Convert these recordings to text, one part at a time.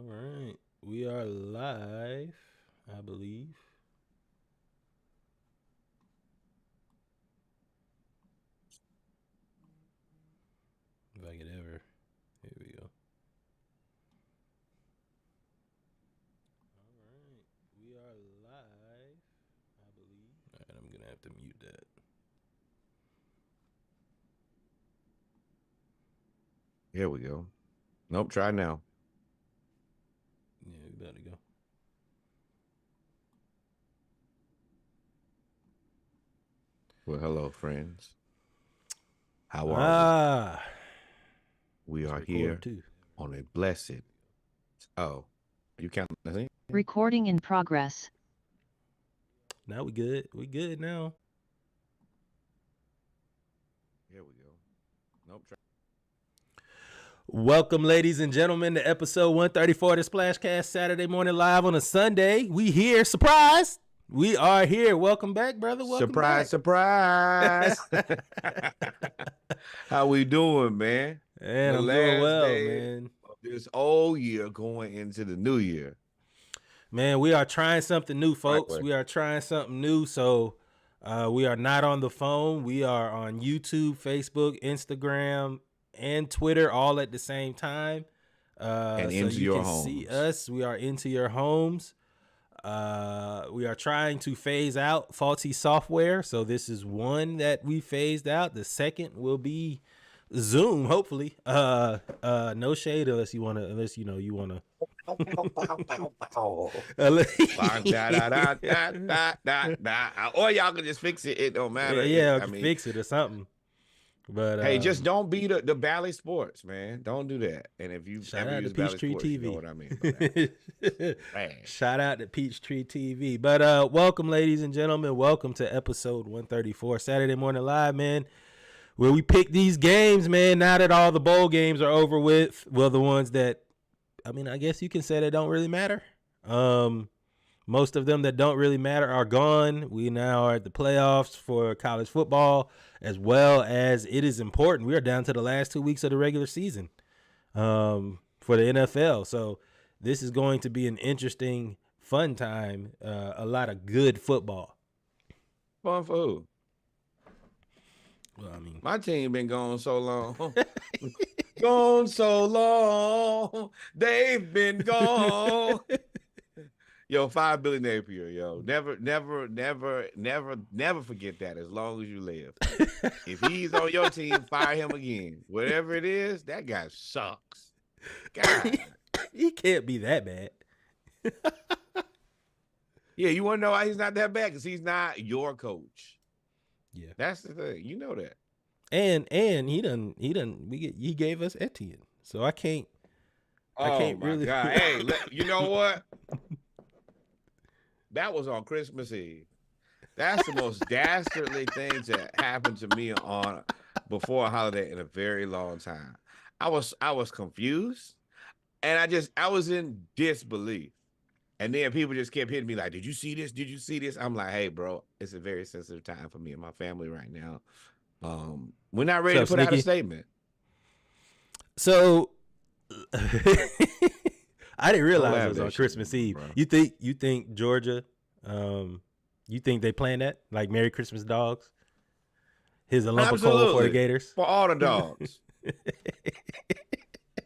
All right. We are live, I believe. If I could ever. Here we go. All right. We are live, I believe. All right. I'm going to have to mute that. Here we go. Nope, try now. Yeah, we about to go. Well, hello, friends. How are we? We It's are recording here too. on a blessed. Oh, you counting this in? Recording in progress. Now we good. We good now. Here we go. Nope. Welcome, ladies and gentlemen, to episode 134 of the Splashcast Saturday morning live on a Sunday. We here. Surprise! We are here. Welcome back, brother. Welcome Surprise, back. surprise. How we doing, man? And The I'm doing last well, day man. of this old year going into the new year. Man, we are trying something new, folks. Right. We are trying something new. So we are not on the phone. We are on YouTube, Facebook, Instagram, and Twitter all at the same time. And so into you your can homes. see us. We are into your homes. We are trying to phase out faulty software. So this is one that we phased out. The second will be Zoom, hopefully. No shade unless you wanna. Or y'all can just fix it. It don't matter. Yeah, I mean, fix it or something. But hey, just don't be the Bally Sports, man. Don't do that. And if you shout ever out use to Bally Peachtree Sports, TV. you know what I mean by that. Shout out to Peachtree TV. But welcome, ladies and gentlemen. Welcome to episode 134, Saturday Morning Live, man, where we pick these games, man, now that all the bowl games are over with. Well, the ones that, I mean, I guess you can say they don't really matter. Most of them that don't really matter are gone. We now are at the playoffs for college football, as well as it is important. We are down to the last 2 weeks of the regular season for the NFL. So this is going to be an interesting, fun time. A lot of good football. Fun for who? Well, I mean, my team been gone so long. Gone so long. They've been gone. Yo, 5 Billy Napier, yo. Never forget that as long as you live. If he's on your team, fire him again. Whatever it is, that guy sucks. God. He can't be that bad. Yeah, you want to know why he's not that bad? Because he's not your coach. Yeah. That's the thing. You know that. And he gave us Etienne. So I can't really. God. Hey, you know what? That was on Christmas Eve. That's the most dastardly thing that happened to me on before a holiday in a very long time. I was confused, and I was in disbelief. And then people just kept hitting me like, "Did you see this? Did you see this?" I'm like, "Hey, bro, it's a very sensitive time for me and my family right now. We're not ready to put out a statement." So I didn't realize it was on Christmas Eve. Bro. You think Georgia, you think they playing that? Like Merry Christmas Dogs? Here's a lump of coal for the Gators? For all the dogs.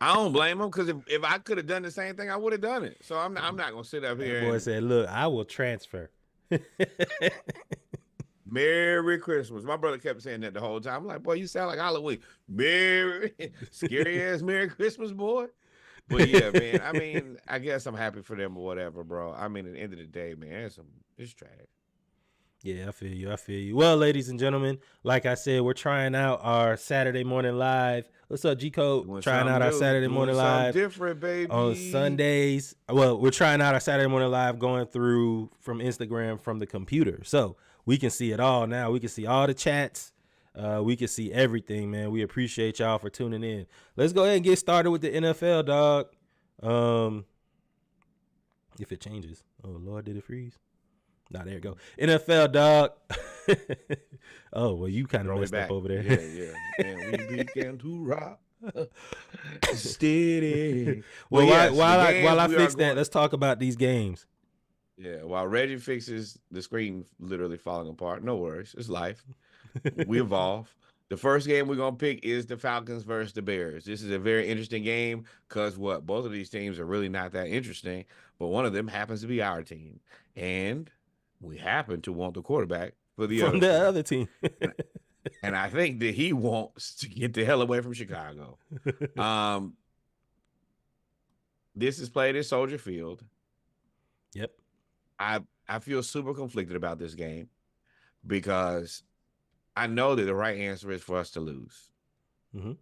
I don't blame them, because if I could have done the same thing, I would have done it. So I'm not going to sit up here. That boy said, look, I will transfer. Merry Christmas. My brother kept saying that the whole time. I'm like, boy, you sound like Halloween. Scary ass Merry Christmas, boy. But yeah, man, I mean, I guess I'm happy for them or whatever, bro. I mean, at the end of the day, man, it's trash. Yeah, I feel you. Well, ladies and gentlemen, like I said, we're trying out our Saturday morning live. What's up, G-Code? Trying out our Saturday morning live. Different, baby. On Sundays. Well, we're trying out our Saturday morning live going through from Instagram from the computer. So we can see it all now. We can see all the chats. We can see everything, man. We appreciate y'all for tuning in. Let's go ahead and get started with the NFL, dog. If it changes. Oh, Lord, did it freeze? Nah, there you go. NFL, dog. Oh, well, you kind of messed up over there. Yeah. And we began to rock. Steady. Well, Yes, while I fix that, let's talk about these games. Yeah, while Reggie fixes the screen literally falling apart, no worries. It's life. We evolve. The first game we're going to pick is the Falcons versus the Bears. This is a very interesting game because both of these teams are really not that interesting, but one of them happens to be our team. And we happen to want the quarterback for the other team. And I think that he wants to get the hell away from Chicago. This is played at Soldier Field. Yep. I feel super conflicted about this game because I know that the right answer is for us to lose. Mm-hmm.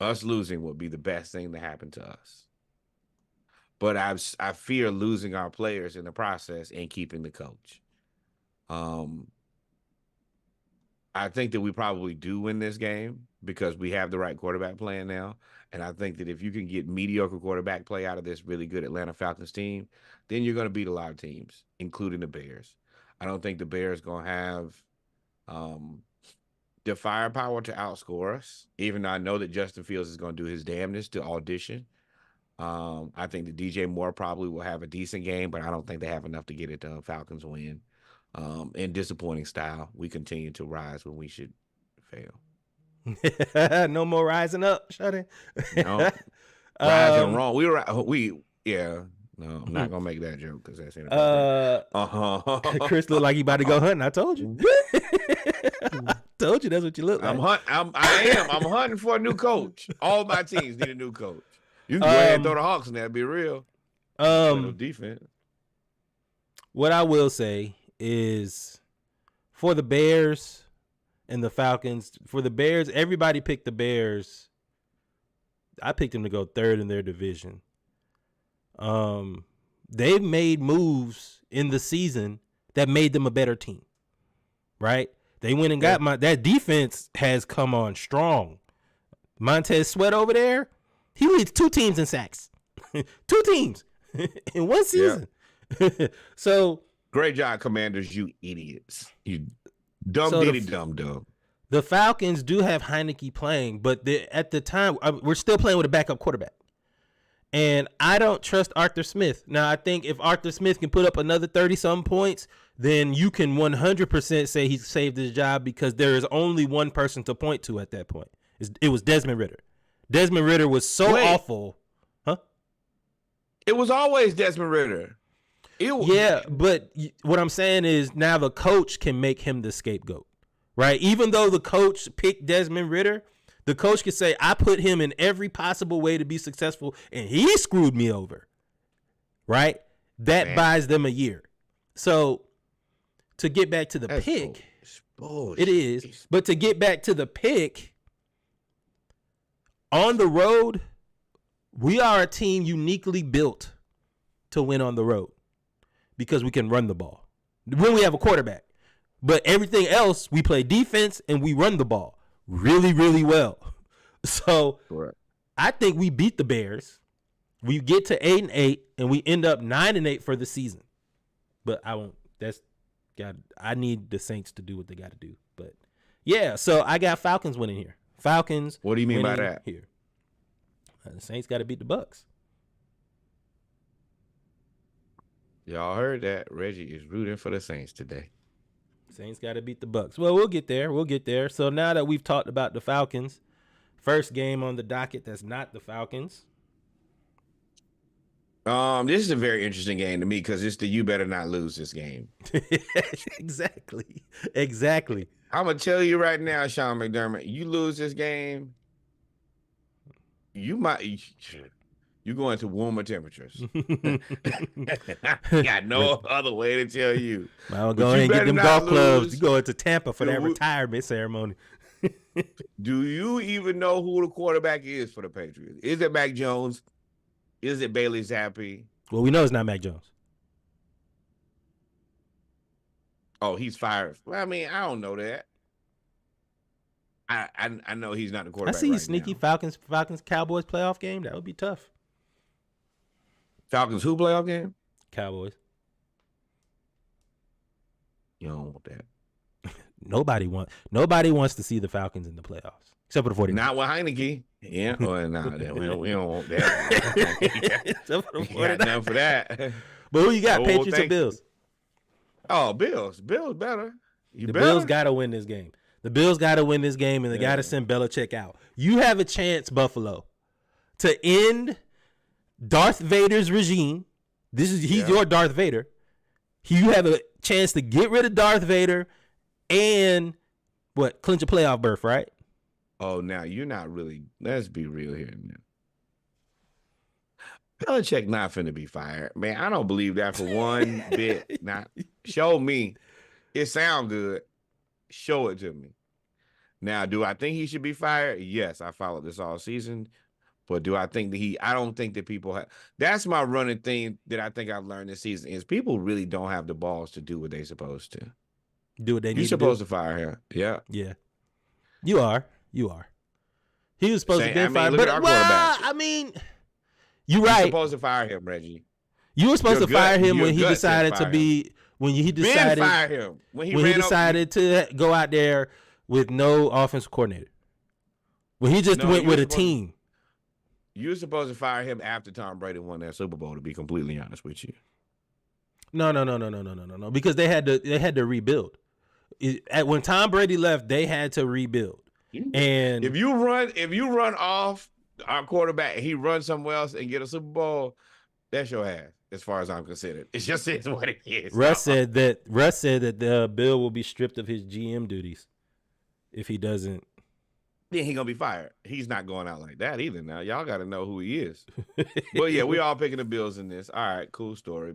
Us losing would be the best thing to happen to us. But I fear losing our players in the process and keeping the coach. I think that we probably do win this game because we have the right quarterback playing now. And I think that if you can get mediocre quarterback play out of this really good Atlanta Falcons team, then you're going to beat a lot of teams, including the Bears. I don't think the Bears going to have the firepower to outscore us, even though I know that Justin Fields is going to do his damnedest to audition. I think that DJ Moore probably will have a decent game, but I don't think they have enough to get it done. Falcons win. In disappointing style, we continue to rise when we should fail. No more rising up, Shuddy. No, rising wrong. No, I'm not gonna make that joke because that's inappropriate. Chris look like he about to go hunting. I told you. I told you that's what you look like. I'm hunting for a new coach. All my teams need a new coach. You can go ahead and throw the Hawks in there. Be real. No defense. What I will say is, for the Bears and the Falcons, for the Bears, everybody picked the Bears. I picked them to go third in their division. They've made moves in the season that made them a better team, right? They went and got that defense has come on strong. Montez Sweat over there, he leads 2 teams in sacks. 2 teams in one season. Yeah. So great job, Commanders, you idiots. You dumb dumb. The Falcons do have Heineke playing, but at the time, we're still playing with a backup quarterback. And I don't trust Arthur Smith. Now, I think if Arthur Smith can put up another 30-some points, then you can 100% say he's saved his job because there is only one person to point to at that point. It was Desmond Ridder. Desmond Ridder was so awful. Huh? It was always Desmond Ridder. Yeah, but what I'm saying is now the coach can make him the scapegoat, right? Even though the coach picked Desmond Ridder, the coach could say, I put him in every possible way to be successful, and he screwed me over, right? That buys them a year. So to get back to the pick, it is. But to get back to the pick, on the road, we are a team uniquely built to win on the road because we can run the ball when we have a quarterback. But everything else, we play defense and we run the ball really, really well. So correct. I think we beat the Bears. We get to 8-8 and we end up 9-8 for the season. But I won't. I need the Saints to do what they got to do. But yeah, so I got Falcons winning here. Falcons. What do you mean by that? Here, the Saints got to beat the Bucks. Y'all heard that? Reggie is rooting for the Saints today. Saints got to beat the Bucks. Well, we'll get there. So now that we've talked about the Falcons, first game on the docket that's not the Falcons. This is a very interesting game to me because it's the you better not lose this game. Exactly. I'm gonna tell you right now, Sean McDermott, you lose this game, you go into warmer temperatures. I got no other way to tell you. I'll go ahead and get them golf clubs. You go into Tampa for that retirement ceremony. Do you even know who the quarterback is for the Patriots? Is it Mac Jones? Is it Bailey Zappi? Well, we know it's not Mac Jones. Oh, he's fired. Well, I mean, I don't know that. I know he's not the quarterback. I see you sneaky now. Falcons Cowboys playoff game. That would be tough. Falcons who playoff game? Cowboys. You don't want that. Nobody wants to see the Falcons in the playoffs except for the 49ers. Not with Heineke. Yeah. Oh, no, we don't want that. We got nothing for that. But who you got? Oh, Patriots or thank you. Bills? Oh, Bills. Bills better. You The better. Bills got to win this game. The Bills got to win this game, and they got to send Belichick out. You have a chance, Buffalo, to end Darth Vader's regime. He's your Darth Vader. You have a chance to get rid of Darth Vader and clinch a playoff berth, right? Oh, now you're not really. Let's be real here. Now. Belichick not finna be fired, man. I don't believe that for one bit. Not show me. It sound good. Show it to me. Now, do I think he should be fired? Yes, I followed this all season. But do I think that I don't think that people have. That's my running thing that I think I've learned this season is people really don't have the balls to do what they're supposed to. Do what they need to do. You're supposed to fire him. Yeah. Yeah. You are. He was supposed to be fired. Look at our quarterback. I mean, you're right. You're supposed to fire him, Reggie. You were supposed to fire him when he decided to be when he decided fire him when he decided to go out there with no offensive coordinator. When he just went with a team. You're supposed to fire him after Tom Brady won that Super Bowl, to be completely honest with you. No. Because they had to rebuild. When Tom Brady left, they had to rebuild. And if you run off our quarterback and he runs somewhere else and get a Super Bowl, that's your ass, as far as I'm considered. It's just what it is. Russ said that the Bill will be stripped of his GM duties if he doesn't. Then he gonna be fired. He's not going out like that either. Now y'all got to know who he is. But yeah, we all picking the Bills in this. All right, cool story.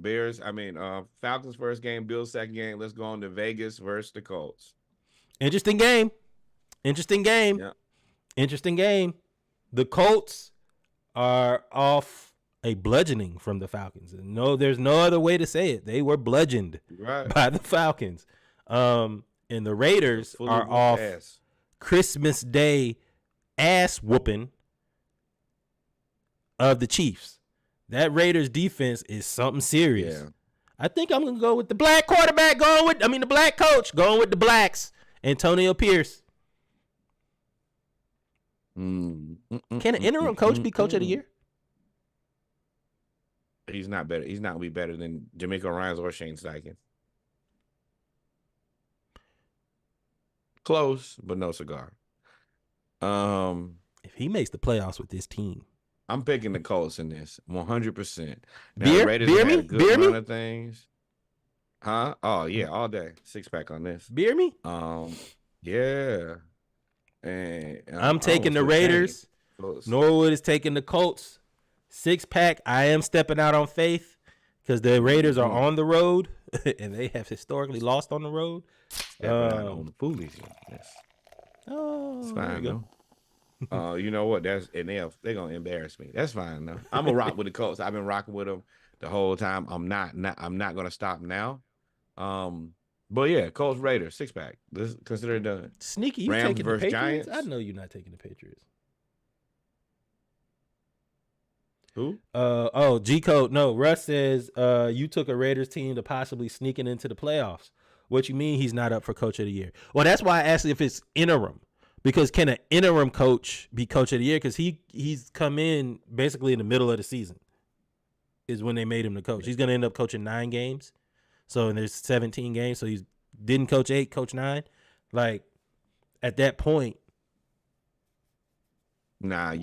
Falcons first game, Bills second game. Let's go on to Vegas versus the Colts. Interesting game. Yeah. Interesting game. The Colts are off a bludgeoning from the Falcons. No, there's no other way to say it. They were bludgeoned by the Falcons. And the Raiders are off Christmas Day ass whooping of the Chiefs. That Raiders defense is something serious. Yeah. I think I'm going to go with the black quarterback the black coach going with the blacks. Antonio Pierce. Can an interim coach be coach of the year? He's not better. He's not going to be better than D'Amico Ryans or Shane Steichen. Close, but no cigar. If he makes the playoffs with this team, I'm picking the Colts in this 100%. Beer me? Run of things. Huh? Oh yeah, all day. 6-pack on this. Beer me? Yeah. And I'm taking the Raiders. Norwood is taking the Colts. 6-pack. I am stepping out on faith because the Raiders are on the road and they have historically lost on the road. On the foolish. Yes. Oh, it's fine though. You know what? They're gonna embarrass me. That's fine though. I'm gonna rock with the Colts. I've been rocking with them the whole time. I'm not gonna stop now. But yeah, Colts Raiders 6-pack. This consider it done. Sneaky, you Rams taking the Patriots? Giants? I know you're not taking the Patriots. Who? G Code. No, Russ says you took a Raiders team to possibly sneaking into the playoffs. What you mean he's not up for coach of the year? Well, that's why I asked if it's interim. Because can an interim coach be coach of the year? Because he's come in basically in the middle of the season is when they made him the coach. He's going to end up coaching 9 games. So there's 17 games. So he didn't coach 8, coach 9. Like at that point. Nah,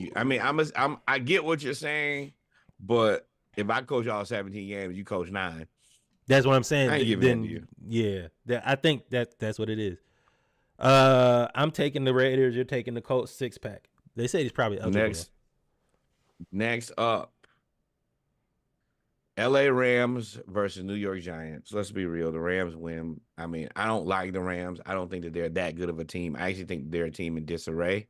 I get what you're saying, but if I coach all 17 games, you coach 9. That's what I'm saying. I ain't giving that to you. Yeah, I think that's what it is. I'm taking the Raiders. You're taking the Colts 6-pack. They say he's probably eligible. Next up, L.A. Rams versus New York Giants. Let's be real. The Rams win. I mean, I don't like the Rams. I don't think that they're that good of a team. I actually think they're a team in disarray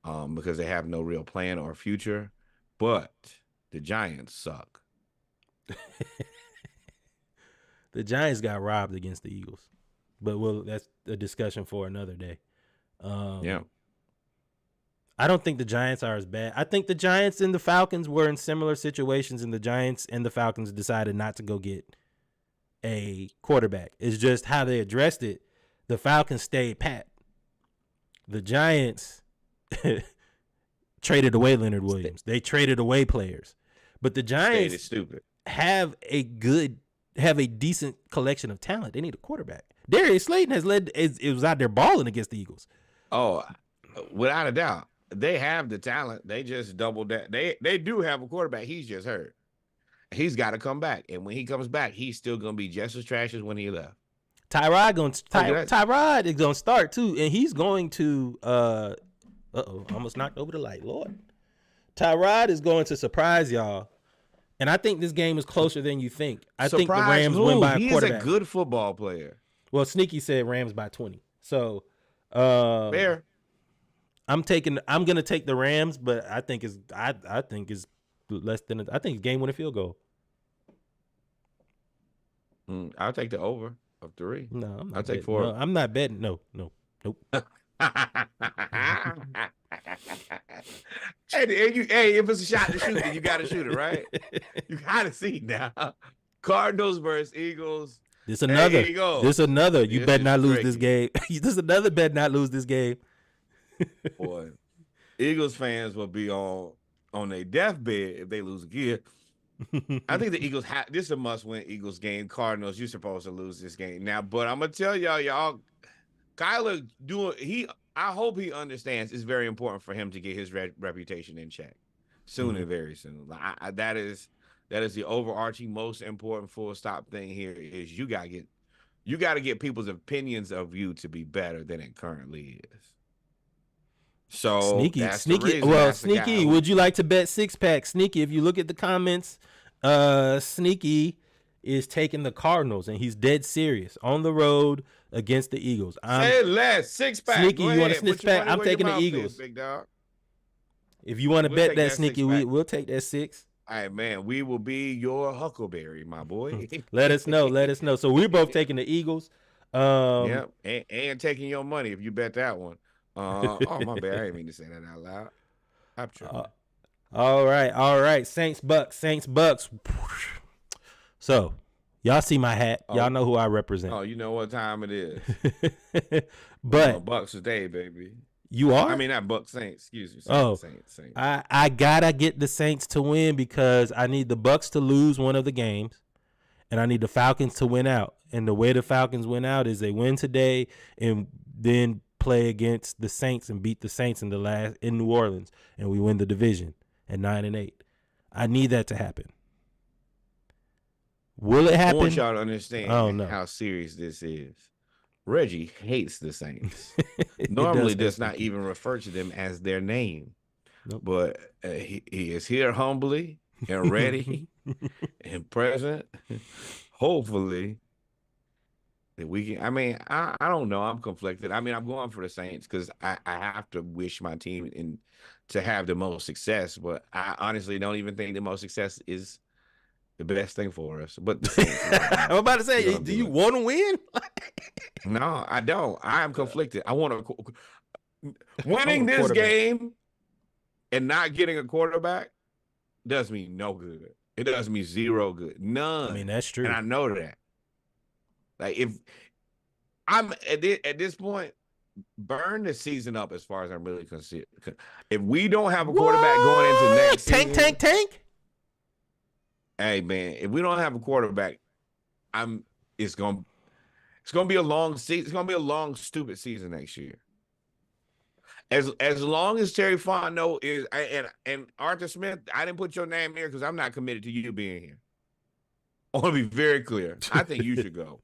because they have no real plan or future. But the Giants suck. The Giants got robbed against the Eagles. But that's a discussion for another day. Yeah. I don't think the Giants are as bad. I think the Giants and the Falcons were in similar situations, and the Giants and the Falcons decided not to go get a quarterback. It's just how they addressed it. The Falcons stayed pat. The Giants traded away Leonard Williams. They traded away players. But the Giants is stupid. have a decent collection of talent. They need a quarterback. Darius Slayton it was out there balling against the Eagles. Oh, without a doubt. They have the talent. They just doubled that. They do have a quarterback. He's just hurt. He's got to come back. And when he comes back, he's still going to be just as trash as when he left. Tyrod is going to start too. And he's going to almost knocked over the light. Lord. Tyrod is going to surprise y'all. And I think this game is closer than you think. I think the Rams win by a quarterback. He's a good football player. Well, Sneaky said Rams by 20. So fair. I'm gonna take the Rams, but I think it's less than I think it's game winning field goal. I'll take the over of 3. No, I'm not. I'll take 4. No, I'm not betting. Nope. Hey, if it's a shot to shoot it, you got to shoot it, right? You got to see now. Cardinals versus Eagles. This another. There you go. This another. You This better is not lose tricky. this game. This another bet not lose this game. Boy, Eagles fans will be on their deathbed if they lose again. I think the Eagles this is a must-win Eagles game. Cardinals, you're supposed to lose this game now. But I'm gonna tell y'all, Kyler I hope he understands it's very important for him to get his reputation in check soon and very soon. That is the overarching most important full stop thing here is you gotta get people's opinions of you to be better than it currently is. So Sneaky. Well, Sneaky, would you like to bet 6-pack? Sneaky, if you look at the comments, Sneaky is taking the Cardinals and he's dead serious on the road against the Eagles. Say less 6-pack. Sneaky, you want a 6-pack? I'm taking the Eagles. Big dog. If you want to bet that, Sneaky, we'll take that 6. All right, man. We will be your Huckleberry, my boy. Let us know. So we're both taking the Eagles. Yep, and taking your money if you bet that one. Oh my bad, I didn't mean to say that out loud. I'm tripping. All right. Saints Bucks. So y'all see my hat. Y'all know who I represent. Oh, you know what time it is. But Bucks today, baby. You are? I mean, not Bucks, Saints. Excuse me. Saints. I gotta get the Saints to win because I need the Bucks to lose one of the games, and I need the Falcons to win out. And the way the Falcons win out is they win today and then play against the Saints and beat the Saints in New Orleans, and we win the division at 9-8. I need that to happen. Will it happen? I want y'all to understand no. how serious this is. Reggie hates the Saints. Normally does not even refer to them as their name. Nope. But he is here humbly and ready and present. Hopefully that we can. I mean, I don't know. I'm conflicted. I mean, I'm going for the Saints because I have to wish my team to have the most success. But I honestly don't even think the most success is the best thing for us. But the Saints, I'm about to say, do you want to win? No, I don't. I am conflicted. I want to winning this game and not getting a quarterback does me no good. It does me zero good. None. I mean, that's true. And I know that. Like, if I'm at this point, burn the season up as far as I'm really concerned. If we don't have a quarterback going into next season, tank. Hey man, if we don't have a quarterback, it's gonna be a long season. It's gonna be a long, stupid season next year. As long as Terry Fontenot is and Arthur Smith, I didn't put your name here because I'm not committed to you being here. I want to be very clear. I think you should go.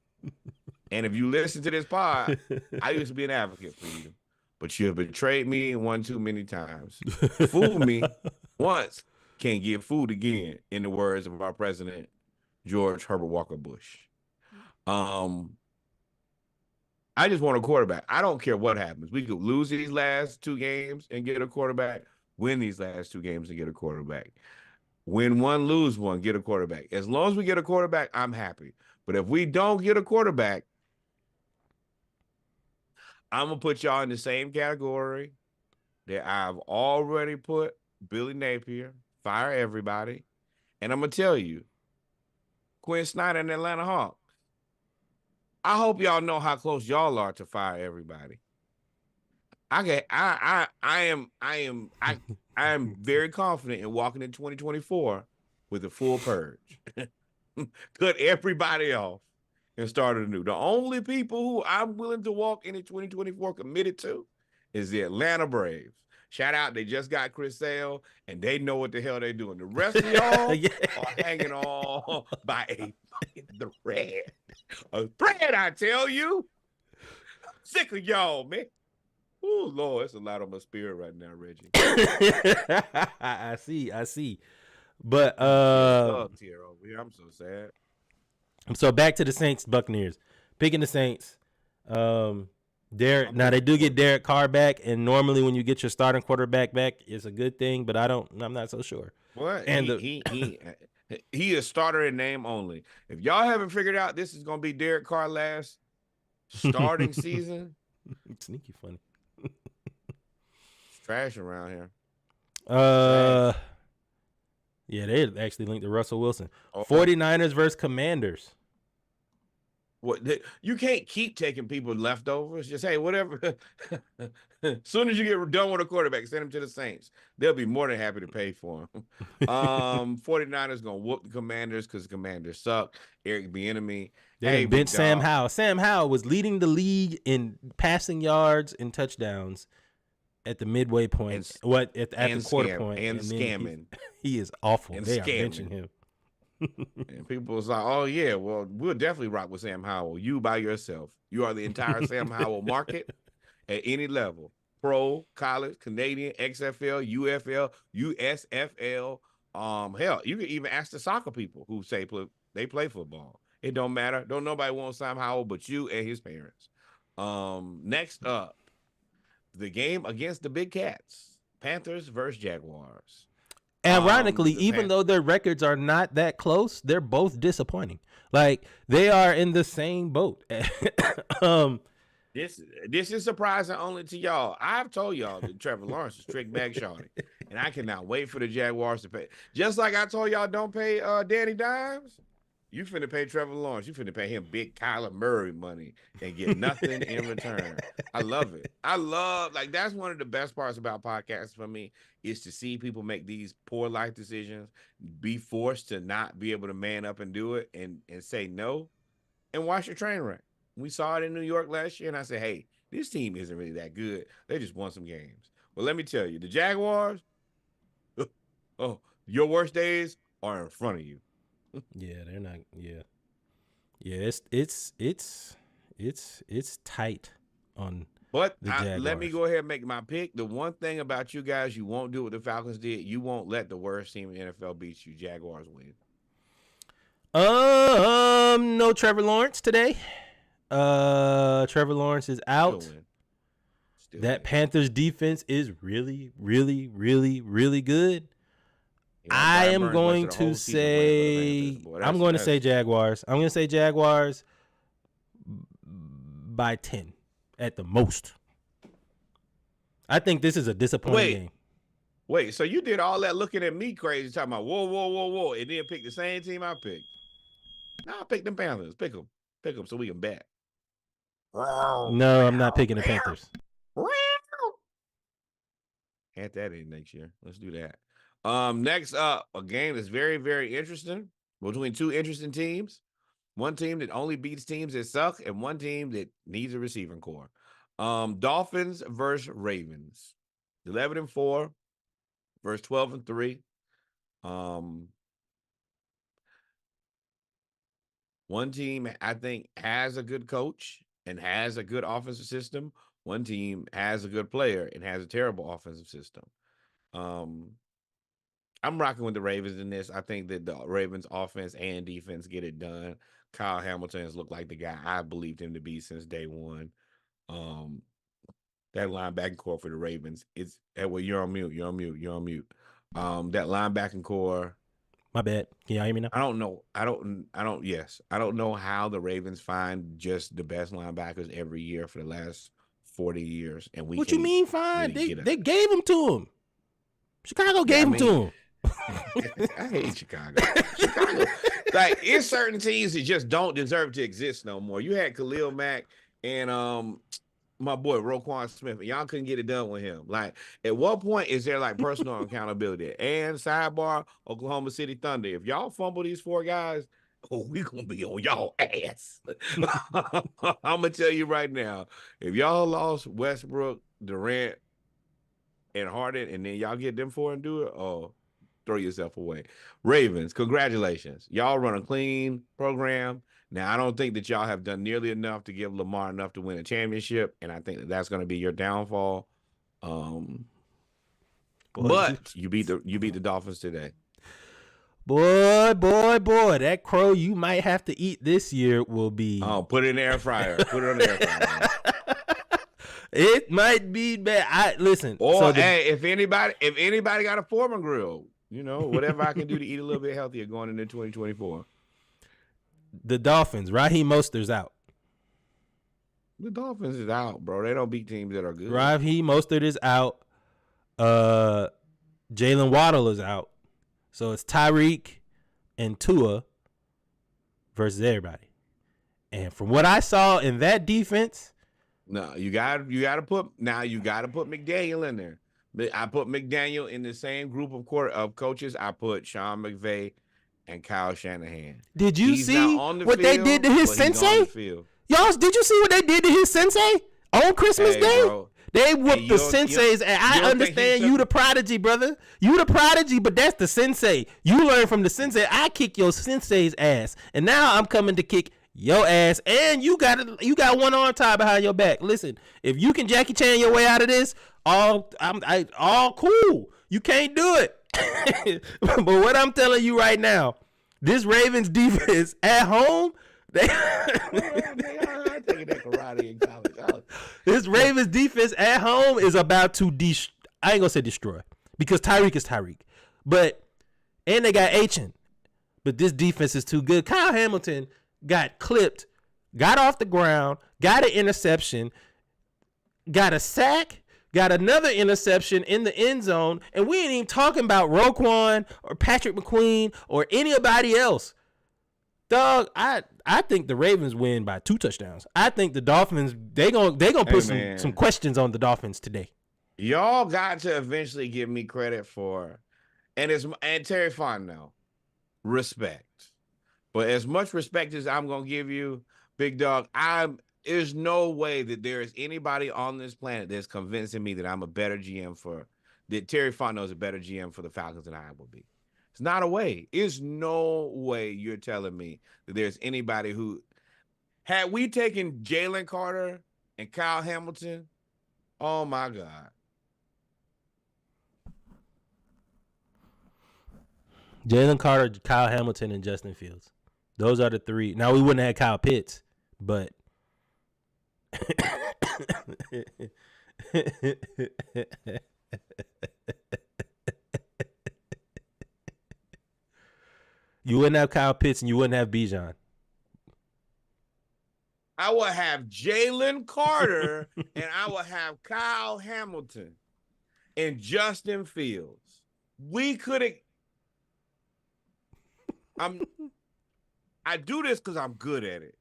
And if you listen to this pod, I used to be an advocate for you, but you have betrayed me one too many times. Fooled me once, can't get fooled again, in the words of our president, George Herbert Walker Bush. I just want a quarterback. I don't care what happens. We could lose these last 2 games and get a quarterback, win these last 2 games and get a quarterback. Win one, lose one, get a quarterback. As long as we get a quarterback, I'm happy. But if we don't get a quarterback, I'm going to put y'all in the same category that I've already put Billy Napier, fire everybody. And I'm going to tell you, Quinn Snyder and Atlanta Hawks, I hope y'all know how close y'all are to fire everybody. I am very confident in walking in 2024 with a full purge. Cut everybody off and start anew. The only people who I'm willing to walk into 2024 committed to is the Atlanta Braves. Shout out, they just got Chris Sale, and they know what the hell they're doing. The rest of y'all are hanging on by a fucking thread. A thread, I tell you. I'm sick of y'all, man. Oh, Lord, it's a lot on my spirit right now, Reggie. I see. But here over here. I'm so sad. So back to the Saints Buccaneers. Picking the Saints. Derek. Now they do get Derek Carr back, and normally when you get your starting quarterback back, it's a good thing. But I'm not so sure. What? And he is starter in name only. If y'all haven't figured out this is gonna be Derek Carr last starting season, sneaky funny. It's trash around here. Yeah, they actually linked to Russell Wilson. 49ers versus Commanders. What you can't keep taking people leftovers. Just hey, whatever. As soon as you get done with a quarterback, send him to the Saints. They'll be more than happy to pay for him. 49ers gonna whoop the Commanders because the Commanders suck. Eric Bieniemy. They bench Sam Howell. Sam Howell was leading the league in passing yards and touchdowns at the midway point. At the quarter point and scamming. He is awful. And they are benching him. And people was like, oh, yeah, well, we'll definitely rock with Sam Howell. You by yourself. You are the entire Sam Howell market at any level. Pro, college, Canadian, XFL, UFL, USFL. Hell, you can even ask the soccer people who say they play football. It don't matter. Don't nobody want Sam Howell but you and his parents. Next up, the game against the Big Cats. Panthers versus Jaguars. Ironically, even though their records are not that close, they're both disappointing. Like they are in the same boat. This is surprising only to y'all. I've told y'all that Trevor Lawrence is trick bag shorty, and I cannot wait for the Jaguars to pay. Just like I told y'all, don't pay Danny Dimes. You finna pay Trevor Lawrence. You finna pay him big Kyler Murray money and get nothing in return. I love it. That's one of the best parts about podcasts for me is to see people make these poor life decisions, be forced to not be able to man up and do it and say no, and watch your train wreck. We saw it in New York last year, and I said, hey, this team isn't really that good. They just won some games. Well, let me tell you, the Jaguars, your worst days are in front of you. Yeah, they're not. Yeah. It's tight on. But let me go ahead and make my pick. The one thing about you guys, you won't do what the Falcons did. You won't let the worst team in the NFL beat you. Jaguars win. No Trevor Lawrence today. Trevor Lawrence is out. Still win. Panthers defense is really, really, really, really good. I am going to say Jaguars. I'm going to say Jaguars by 10 at the most. I think this is a disappointing game. Wait, so you did all that looking at me crazy, talking about whoa, and then pick the same team I picked. No, I picked them Panthers. Pick them so we can bet. No, I'm not picking the Panthers. Add that in next year. Let's do that. Next up, a game that's very, very interesting between two interesting teams. One team that only beats teams that suck, and one team that needs a receiving core. Dolphins versus Ravens. 11-4 versus 12-3. One team I think has a good coach and has a good offensive system. One team has a good player and has a terrible offensive system. I'm rocking with the Ravens in this. I think that the Ravens offense and defense get it done. Kyle Hamilton has looked like the guy I believed him to be since day one. That linebacking core for the Ravens, you're on mute. That linebacking core. My bad. Can y'all hear me now? I don't know. I don't know how the Ravens find just the best linebackers every year for the last 40 years. And what you mean find? Really they gave them to him. Chicago gave them to him. I hate Chicago. Like, it's certain teams that just don't deserve to exist no more. You had Khalil Mack and my boy Roquan Smith, and y'all couldn't get it done with him. Like, at what point is there like personal accountability? And sidebar, Oklahoma City Thunder, if y'all fumble these 4 guys, we gonna be on y'all ass. I'm gonna tell you right now, if y'all lost Westbrook, Durant, and Harden, and then y'all get them 4 and do it, oh, throw yourself away. Ravens, congratulations. Y'all run a clean program. Now, I don't think that y'all have done nearly enough to give Lamar enough to win a championship, and I think that that's going to be your downfall. But you beat the Dolphins today. Boy, that crow you might have to eat this year will be. Oh, put it in the air fryer. Put it on the air fryer. It might be bad. Listen. Or hey, if anybody got a Foreman grill, whatever I can do to eat a little bit healthier going into 2024. The Dolphins, Raheem Mostert's out. The Dolphins is out, bro. They don't beat teams that are good. Raheem Mostert is out. Jalen Waddle is out. So it's Tyreek and Tua versus everybody. And from what I saw in that defense, no, you gotta put McDaniel in there. I put McDaniel in the same group of coaches. I put Sean McVay and Kyle Shanahan. Did you see what they did to his sensei? Y'all, did you see what they did to his sensei on Christmas Day? Bro. They whooped the senseis, and I understand you the prodigy, brother. You the prodigy, but that's the sensei. You learn from the sensei. I kick your sensei's ass, and now I'm coming to kick your ass, and you got one arm tied behind your back. Listen, if you can Jackie Chan your way out of this, all cool. You can't do it. But what I'm telling you right now, this Ravens defense at home, I taking that karate in college. This Ravens defense at home is about to I ain't gonna say destroy, because Tyreek is Tyreek, and they got Achan, but this defense is too good. Kyle Hamilton got clipped, got off the ground, got an interception, got a sack, got another interception in the end zone, and we ain't even talking about Roquan or Patrick McQueen or anybody else. Dog, I think the Ravens win by 2 touchdowns. I think the Dolphins, they gonna put some questions on the Dolphins today. Y'all got to eventually give me credit for, and Terry Fontenot, respect. But as much respect as I'm gonna give you, big dog, there's no way that there is anybody on this planet that's convincing me that I'm a better GM that Terry Fontenot is a better GM for the Falcons than I will be. It's not a way. There's no way you're telling me that there's anybody who, had we taken Jalen Carter and Kyle Hamilton, oh my God. Jalen Carter, Kyle Hamilton, and Justin Fields. Those are the 3. Now, we wouldn't have had Kyle Pitts, but you wouldn't have Kyle Pitts and you wouldn't have Bijan. I would have Jalen Carter and I would have Kyle Hamilton and Justin Fields. We could have. I do this because I'm good at it.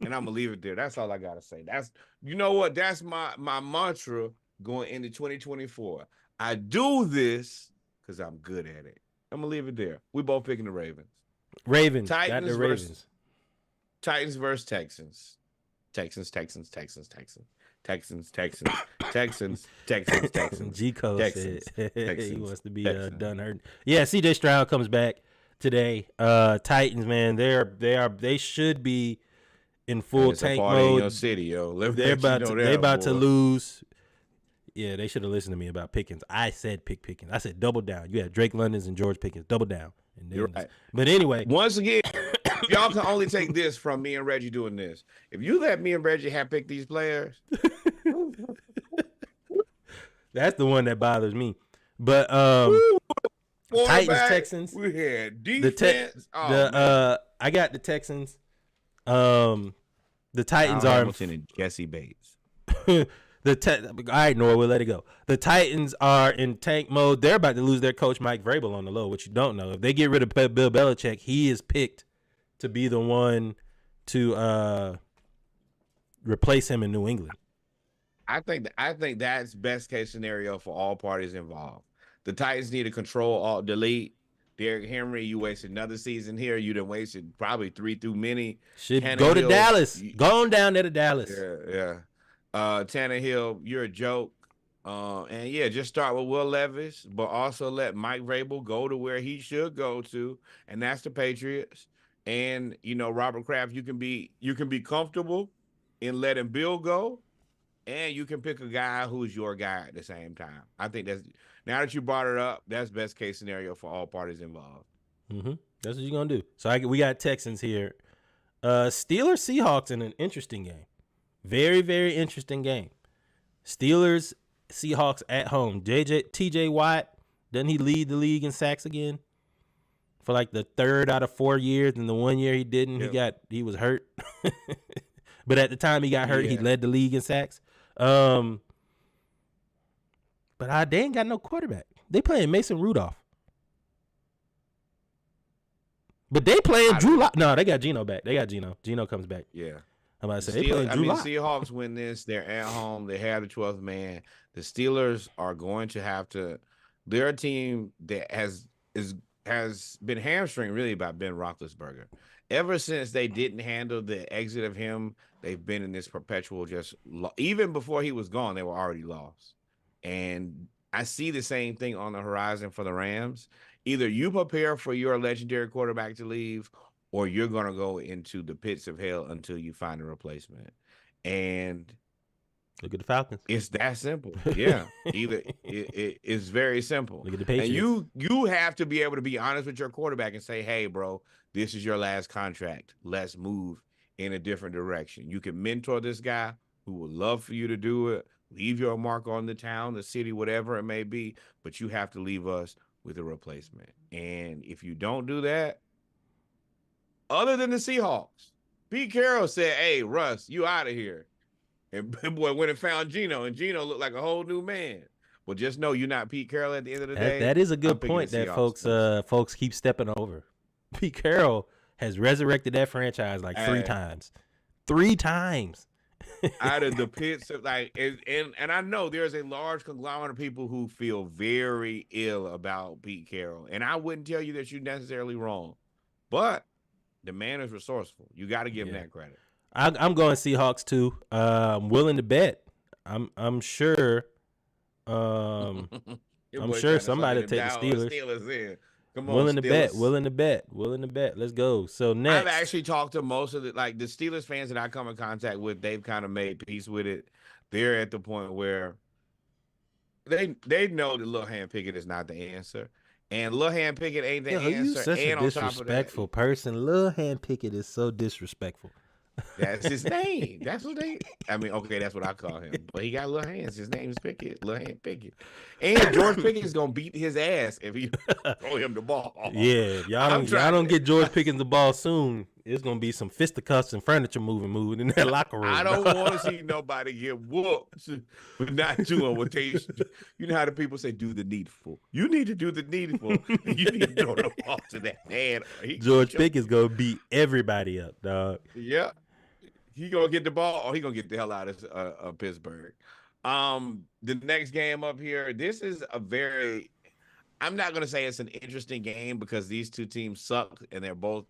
And I'm going to leave it there. That's all I got to say. You know what? That's my mantra going into 2024. I do this because I'm good at it. I'm going to leave it there. We both picking the Ravens. Titans got the Ravens. Titans versus Texans. Texans. G-Code said he wants to be done hurt. Yeah, CJ Stroud comes back today. Titans, man, they should be in full tank mode. In your city, yo. They're about to lose. Yeah, they should have listened to me about Pickens. I said pick Pickens. I said double down. You had Drake Londons and George Pickens. Double down. And you're right. But anyway. Once again, y'all can only take this from me and Reggie doing this. If you let me and Reggie have picked these players. That's the one that bothers me. But Titans, Texans. We had defense. I got the Texans. The Titans are Hamilton and Jesse Bates. All right, Noah, we'll let it go. The Titans are in tank mode. They're about to lose their coach, Mike Vrabel, on the low, which you don't know. If they get rid of Bill Belichick, he is picked to be the one to replace him in New England. I think that's best case scenario for all parties involved. The Titans need to control alt delete. Derrick Henry, you wasted another season here. You done wasted probably 3 too many. Should go to Dallas. Go on down there to Dallas. Yeah. Tannehill, you're a joke. And yeah, just start with Will Levis, but also let Mike Vrabel go to where he should go to, and that's the Patriots. And Robert Kraft, you can be comfortable in letting Bill go, and you can pick a guy who's your guy at the same time. I think that's, now that you brought it up, that's best case scenario for all parties involved. That's what you're gonna do. So we got Texans here. Steelers Seahawks in an interesting game. Very, very interesting game. Steelers Seahawks at home. TJ Watt, doesn't he lead the league in sacks again for like the 3rd out of 4 years? And the 1 year he didn't, he was hurt. But at the time he got hurt, he led the league in sacks. But they ain't got no quarterback. They playing Mason Rudolph. But they playing Drew Lock. No, they got Geno back. They got Geno. Geno comes back. Yeah. I'm about to say they playing Drew Lock. Seahawks win this. They're at home. They have the 12th man. The Steelers are going to have to. They're a team that has been hamstringed really by Ben Roethlisberger. Ever since they didn't handle the exit of him, they've been in this perpetual even before he was gone, they were already lost. And I see the same thing on the horizon for the Rams. Either you prepare for your legendary quarterback to leave, or you're going to go into the pits of hell until you find a replacement. And look at the Falcons. It's that simple. Yeah. It's very simple. Look at the Patriots. And you have to be able to be honest with your quarterback and say, hey, bro, this is your last contract. Let's move in a different direction. You can mentor this guy who would love for you to do it, leave your mark on the town, the city, whatever it may be, but you have to leave us with a replacement. And if you don't do that, other than the Seahawks, Pete Carroll said, hey, Russ, you out of here. And boy went and found Geno, and Geno looked like a whole new man. Well, just know you're not Pete Carroll at the end of the day. That is a good point that folks keep stepping over. Pete Carroll has resurrected that franchise like 3 times. 3 times. Out of the pits of and I know there's a large conglomerate of people who feel very ill about Pete Carroll. And I wouldn't tell you that you're necessarily wrong. But the man is resourceful. You got to give him that credit. I'm going Seahawks too. I'm willing to bet. I'm sure. I'm sure somebody will take the Steelers in. Come on, willing Steelers. to bet. Let's go. So next, I've actually talked to most of the Steelers fans that I come in contact with. They've kind of made peace with it. They're at the point where they know that Lil Hand Pickett is not the answer. And Lil Hand Pickett ain't the answer. You such and a disrespectful person. Lil Hand Pickett is so disrespectful. That's his name. That's what that's what I call him. But he got little hands. His name is Pickett. Lil Hand Pickett. And George Pickens is gonna beat his ass if you throw him the ball. Yeah, y'all don't get George Pickens the ball soon. It's gonna be some fisticuffs and furniture moving in that locker room. I don't want to see nobody get whooped for not doing what they. You know how the people say, "Do the needful." You need to do the needful. You need to throw the ball to that man. George Pickens gonna beat everybody up, dog. Yeah. He gonna get the ball, or he gonna get the hell out of Pittsburgh. The next game up here, this is I'm not gonna say it's an interesting game because these two teams suck and they're both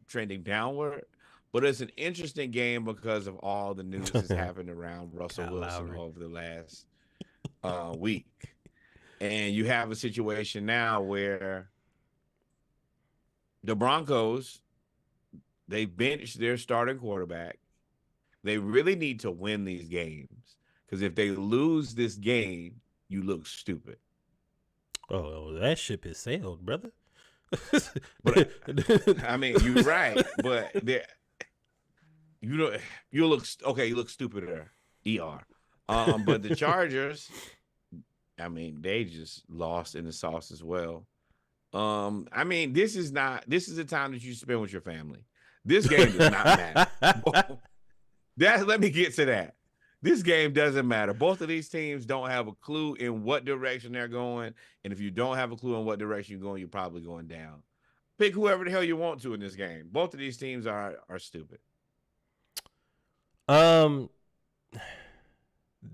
trending downward, but it's an interesting game because of all the news that's happened around Russell Wilson over the last week. And you have a situation now where the Broncos, they benched their starting quarterback. They really need to win these games because if they lose this game, you look stupid. Oh, that ship has sailed, brother. But I mean, you're right, but you look stupider. But the Chargers, I mean, they just lost in the sauce as well. I mean, this is the time that you spend with your family. This game does not matter. Let me get to that. This game doesn't matter. Both of these teams don't have a clue in what direction they're going. And if you don't have a clue in what direction you're going, you're probably going down. Pick whoever the hell you want to in this game. Both of these teams are stupid.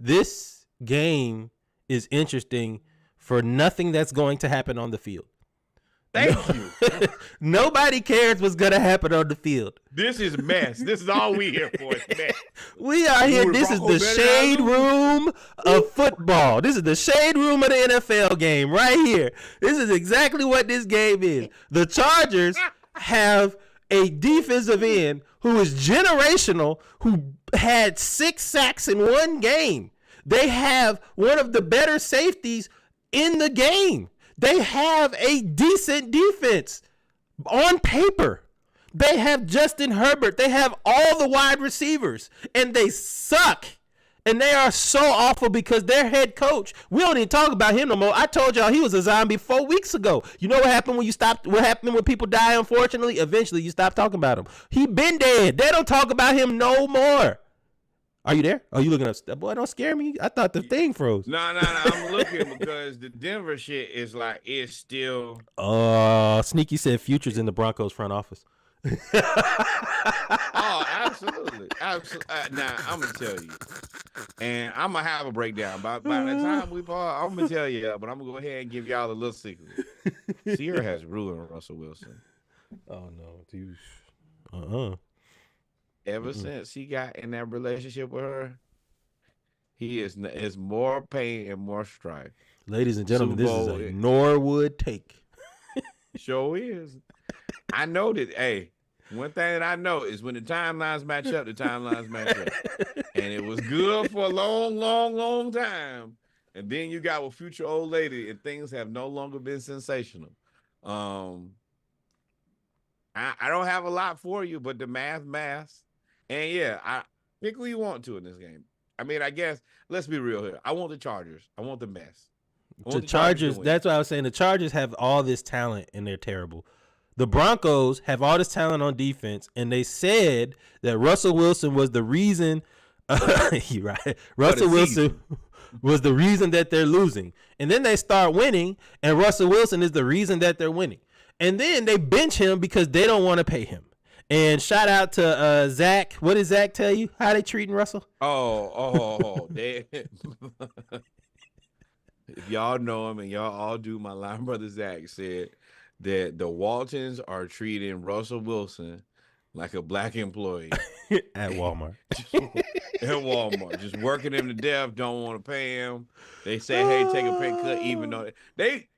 this game is interesting for nothing that's going to happen on the field. Thank you. Nobody cares what's going to happen on the field. This is mess. This is all we here for is mess. We are here. This is the shade room of football. This is the shade room of the NFL game right here. This is exactly what this game is. The Chargers have a defensive end who is generational, who had 6 sacks in one game. They have one of the better safeties in the game. They have a decent defense on paper. They have Justin Herbert. They have all the wide receivers, and they suck. And they are so awful because their head coach, we don't even talk about him no more. I told y'all he was a zombie 4 weeks ago. You know what happened when you stopped? What happened when people die, unfortunately? Eventually, you stop talking about him. He been dead. They don't talk about him no more. Are you there? Are you looking up? Boy, don't scare me. I thought the thing froze. No. I'm looking because the Denver shit is like, it's still. Sneaky said Future's in the Broncos front office. Oh, absolutely. Now, I'm going to tell you. And I'm going to have a breakdown. By the time we part, I'm going to tell you, but I'm going to go ahead and give y'all a little secret. Sierra has ruined Russell Wilson. Oh, no, dude. Ever since he got in that relationship with her, he is more pain and more strife. Ladies and gentlemen, this is a Norwood take. Sure is. I know that, hey, one thing that I know is when the timelines match up, the timelines match up. And it was good for a long, long, long time. And then you got with Future Old Lady, and things have no longer been sensational. I don't have a lot for you, but the math. And yeah, I pick who you want to in this game. I mean, I guess, let's be real here. I want the Chargers. I want the mess. The Chargers, that's what I was saying. The Chargers have all this talent, and they're terrible. The Broncos have all this talent on defense, and they said that Russell Wilson was the reason. You're right. Russell Wilson was the reason that they're losing. And then they start winning, and Russell Wilson is the reason that they're winning. And then they bench him because they don't want to pay him. And shout out to Zach. What did Zach tell you? How they treating Russell? They, if y'all know him and y'all all do, my line brother Zach said that the Waltons are treating Russell Wilson like a black employee at Walmart. Just working him to death, don't want to pay him. They say, hey, take a pay cut, even though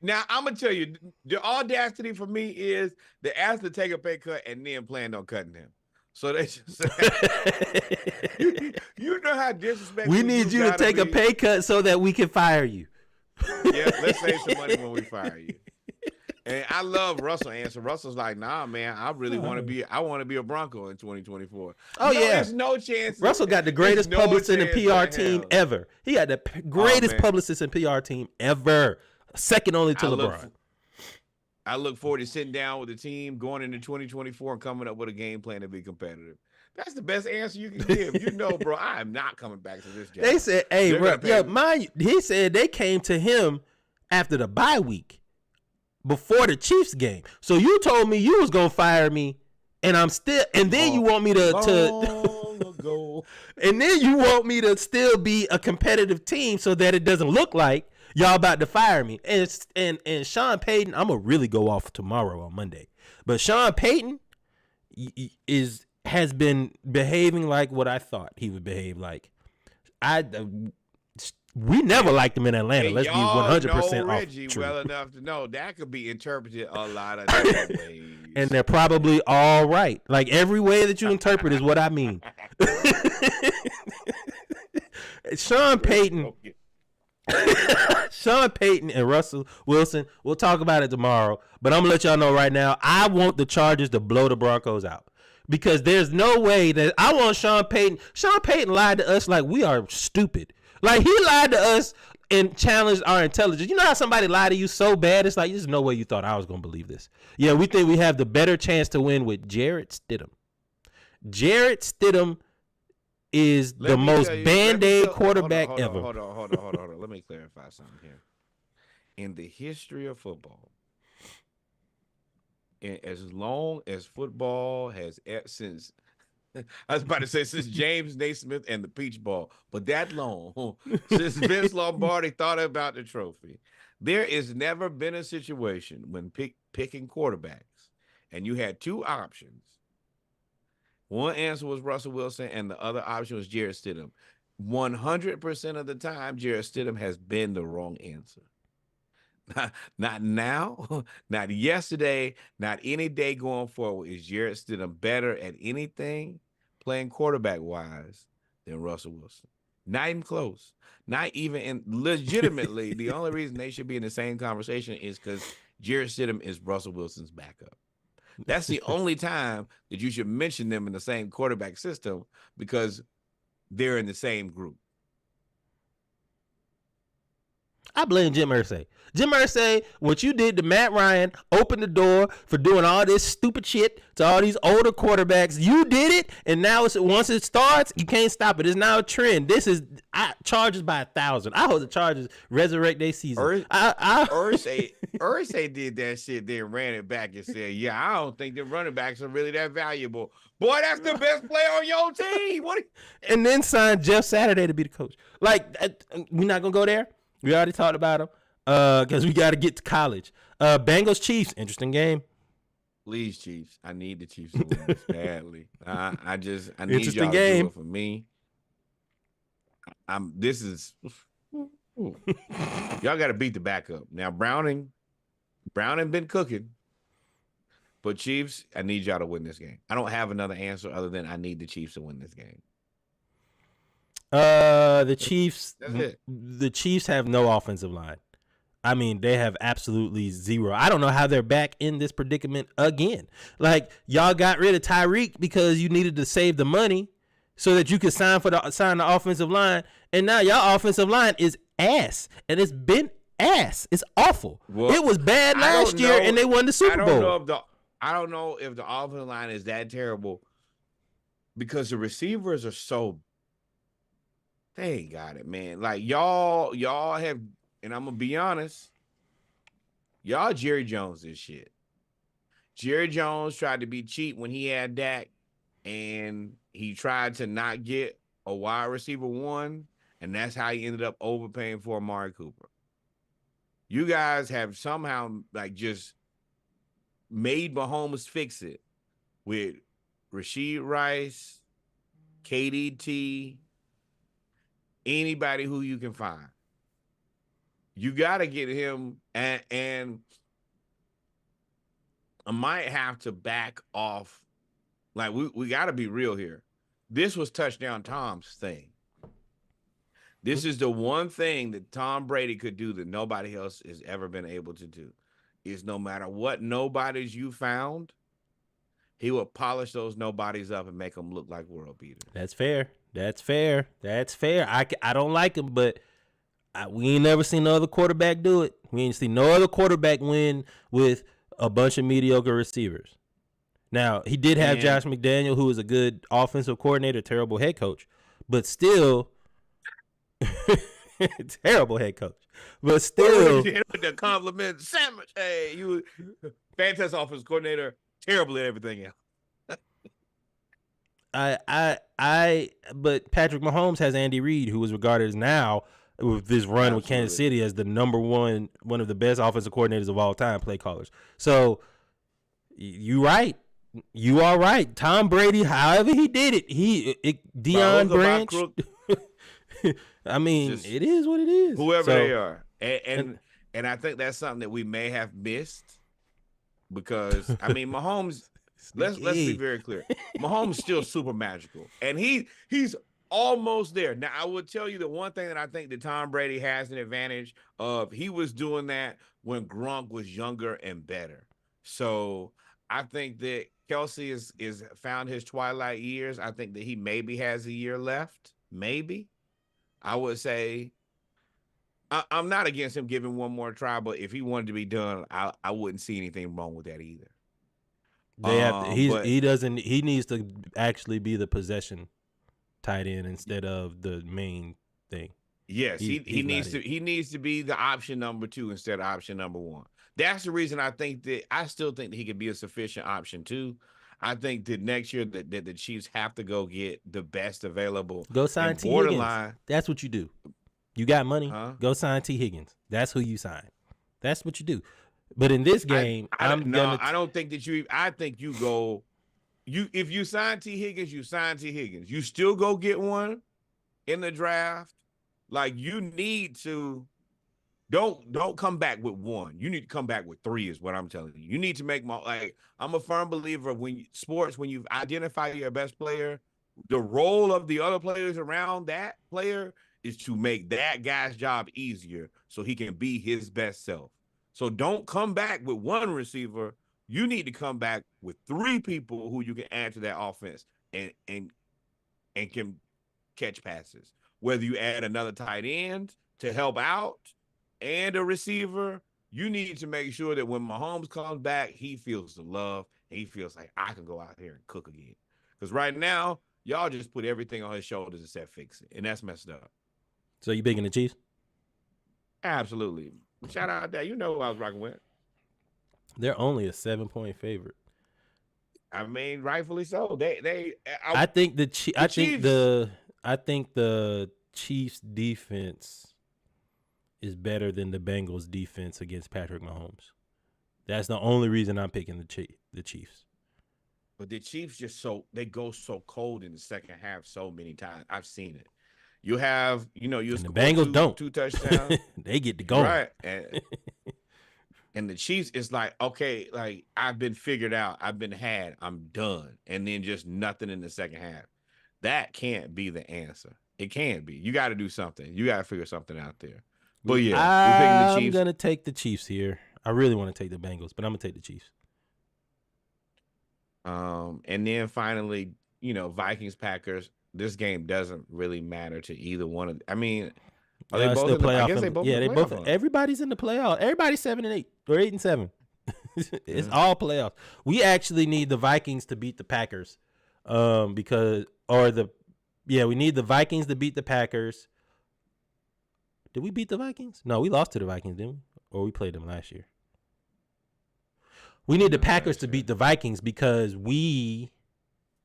now I'm gonna tell you, the audacity for me is they asked to take a pay cut and then planned on cutting him. So they just you know how disrespectful. We need you to take a pay cut so that we can fire you. Yeah, let's save some money when we fire you. And I love Russell answer. Russell's like, nah, man, I really want to be a Bronco in 2024. Oh, yeah. There's no chance. Russell got the greatest publicist and PR team ever. He got the greatest publicist and PR team ever. Second only to LeBron. I look forward to sitting down with the team going into 2024 and coming up with a game plan to be competitive. That's the best answer you can give. You know, bro, I am not coming back to this job. They said, hey, bro, he said they came to him after the bye week. Before the Chiefs game. So you told me you was gonna fire me, and I'm still, and then you want me to and then you want me to still be a competitive team so that it doesn't look like y'all about to fire me. And Sean Payton, I'm gonna really go off tomorrow on Monday. But Sean Payton has been behaving like what I thought he would behave like. We never liked him in Atlanta. Let's be 100% Reggie off. Well enough to know that could be interpreted a lot of different ways. And they're probably all right. Like every way that you interpret is what I mean. Sean Payton and Russell Wilson, we'll talk about it tomorrow. But I'm going to let y'all know right now, I want the Chargers to blow the Broncos out. Because there's no way that I want Sean Payton. Sean Payton lied to us like we are stupid. Like, he lied to us and challenged our intelligence. You know how somebody lied to you so bad? It's like, there's no way you thought I was going to believe this. Yeah, we think we have the better chance to win with Jarrett Stidham. Jarrett Stidham is the most Band-Aid quarterback ever. Hold on. Let me clarify something here. In the history of football, as long as football has, since I was about to say since James Naismith and the Peach Ball, but that long since Vince Lombardi thought about the trophy, there has never been a situation when picking quarterbacks, and you had two options. One answer was Russell Wilson, and the other option was Jarrett Stidham. 100% of the time, Jarrett Stidham has been the wrong answer. Not now, not yesterday, not any day going forward. Is Jarrett Stidham better at anything playing quarterback wise than Russell Wilson? Not even close. Not even in legitimately. The only reason they should be in the same conversation is because Jarrett Stidham is Russell Wilson's backup. That's the only time that you should mention them in the same quarterback system because they're in the same group. I blame Jim Irsay. Jim Irsay, what you did to Matt Ryan opened the door for doing all this stupid shit to all these older quarterbacks. You did it, and now once it starts, you can't stop it. It's now a trend. This is Chargers by 1,000. I hope the Chargers resurrect their season. Irsay did that shit, then ran it back and said, "Yeah, I don't think the running backs are really that valuable." Boy, that's the best player on your team. And then signed Jeff Saturday to be the coach. Like, we're not gonna go there. We already talked about him because we got to get to college. Bengals Chiefs, interesting game. Please, Chiefs. I need the Chiefs to win this badly. I need Interesting y'all game. to do it for me. Y'all got to beat the backup. Now, Browning been cooking. But Chiefs, I need y'all to win this game. I don't have another answer other than I need the Chiefs to win this game. The Chiefs. That's it. The Chiefs have no offensive line. I mean, they have absolutely zero. I don't know how they're back in this predicament again. Like, y'all got rid of Tyreek because you needed to save the money so that you could sign the offensive line, and now y'all offensive line is ass, and it's been ass. It's awful. Well, it was bad last year, and they won the Super Bowl. I don't know if the offensive line is that terrible because the receivers are so. They ain't got it, man. Like y'all have, and I'm gonna be honest, y'all Jerry Jones this shit. Jerry Jones tried to be cheap when he had Dak, and he tried to not get a wide receiver one, and that's how he ended up overpaying for Amari Cooper. You guys have somehow like just made Mahomes fix it with Rashid Rice, KDT. Anybody who you can find. You got to get him, and I might have to back off. Like, we got to be real here. This was Touchdown Tom's thing. This is the one thing that Tom Brady could do that nobody else has ever been able to do, is no matter what nobodies you found, he would polish those nobodies up and make them look like world beaters. That's fair. That's fair. I don't like him, but we ain't never seen no other quarterback do it. We ain't seen no other quarterback win with a bunch of mediocre receivers. Now, he did have Josh McDaniel, who is a good offensive coordinator, terrible head coach, but still terrible head coach. But still with the compliment sandwich. Hey, you fantastic offensive coordinator, terrible at everything else. But Patrick Mahomes has Andy Reid, who is regarded as now with this run with Kansas City as the number one of the best offensive coordinators of all time, play callers. So you are right. Tom Brady, however he did it, Deion Branch. I mean, it is what it is. Whoever they are, and I think that's something that we may have missed because I mean, Mahomes. Let's be very clear. Mahomes is still super magical, and he's almost there. Now, I would tell you the one thing that I think that Tom Brady has an advantage of. He was doing that when Gronk was younger and better. So I think that Kelsey is found his twilight years. I think that he maybe has a year left. Maybe. I would say I'm not against him giving one more try, but if he wanted to be done, I wouldn't see anything wrong with that either. He needs to actually be the possession tight end instead of the main thing. Yes, he needs to be the option number 2 instead of option number 1. That's the reason I still think that he could be a sufficient option 2. I think that next year that the Chiefs have to go get the best available. Go sign and T. Higgins. borderline, That's what you do. You got money. huh? Go sign T. Higgins. That's who you sign. That's what you do. But in this game, I don't think that you. I think you go. If you sign T. Higgins, you sign T. Higgins. You still go get one in the draft. Like you need to. Don't come back with one. You need to come back with three. Is what I'm telling you. You need to make I'm a firm believer of when you identify your best player, the role of the other players around that player is to make that guy's job easier so he can be his best self. So don't come back with one receiver. You need to come back with three people who you can add to that offense and can catch passes. Whether you add another tight end to help out and a receiver, you need to make sure that when Mahomes comes back, he feels the love and he feels like I can go out here and cook again. Because right now, y'all just put everything on his shoulders and said fix it, and that's messed up. So you big in the Chiefs? Absolutely. Shout out that. You know who I was rocking with. They're only a 7-point favorite. I mean, rightfully so. I think the Chiefs defense is better than the Bengals defense against Patrick Mahomes. That's the only reason I'm picking the Chiefs. But the Chiefs they go so cold in the second half so many times. I've seen it. You have, the Bengals don't. 2 touchdowns. They get to going. Right. And the Chiefs is like, okay, like I've been figured out. I've been had. I'm done. And then just nothing in the second half. That can't be the answer. It can't be. You got to do something. You got to figure something out there. But yeah, we're picking the Chiefs. I'm going to take the Chiefs here. I really want to take the Bengals, but I'm going to take the Chiefs. And then finally, Vikings, Packers. This game doesn't really matter to either one of. I mean, are they both in the playoff? I guess they both. Yeah, they both. Everybody's in the playoff. Everybody's 7-8 or 8-7. It's all playoffs. We actually need the Vikings to beat the Packers, we need the Vikings to beat the Packers. Did we beat the Vikings? No, we lost to the Vikings, didn't we? Or we played them last year. We need the Packers to beat the Vikings because we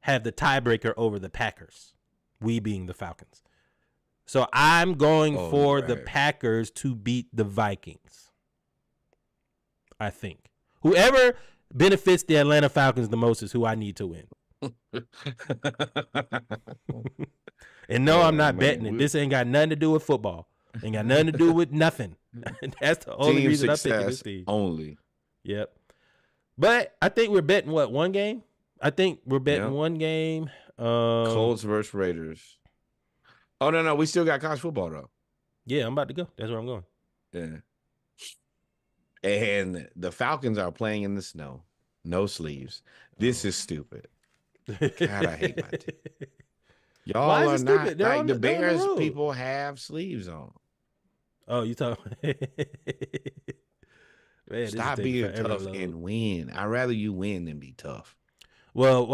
have the tiebreaker over the Packers, we being the Falcons. So I'm going for the Packers to beat the Vikings. I think. Whoever benefits the Atlanta Falcons the most is who I need to win. And no, I'm not betting it. This ain't got nothing to do with football. Ain't got nothing to do with nothing. That's the only reason I'm picking this team. Only. Yep. But I think we're betting one game? I think we're betting one game. Colts versus Raiders. Oh, no. We still got college football, though. Yeah, I'm about to go. That's where I'm going. Yeah. And the Falcons are playing in the snow. No sleeves. This is stupid. God, I hate my team. Y'all are not like the Bears people have sleeves on. Oh, you talking? Man, stop being tough and win. I'd rather you win than be tough. Well,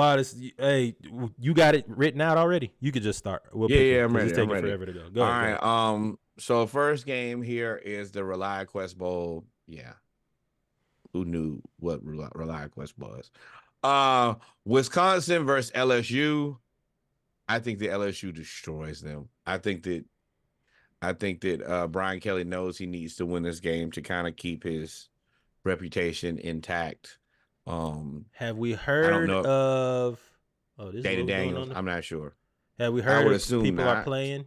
you got it written out already. You could just start. I'm ready. It's taking forever to go. Go ahead. All right. So first game here is the ReliaQuest Bowl. Yeah. Who knew what ReliaQuest was? Wisconsin versus LSU. I think the LSU destroys them. I think that Brian Kelly knows he needs to win this game to kind of keep his reputation intact. Have we heard of Dana Daniels? I'm not sure. Have we heard of people are playing?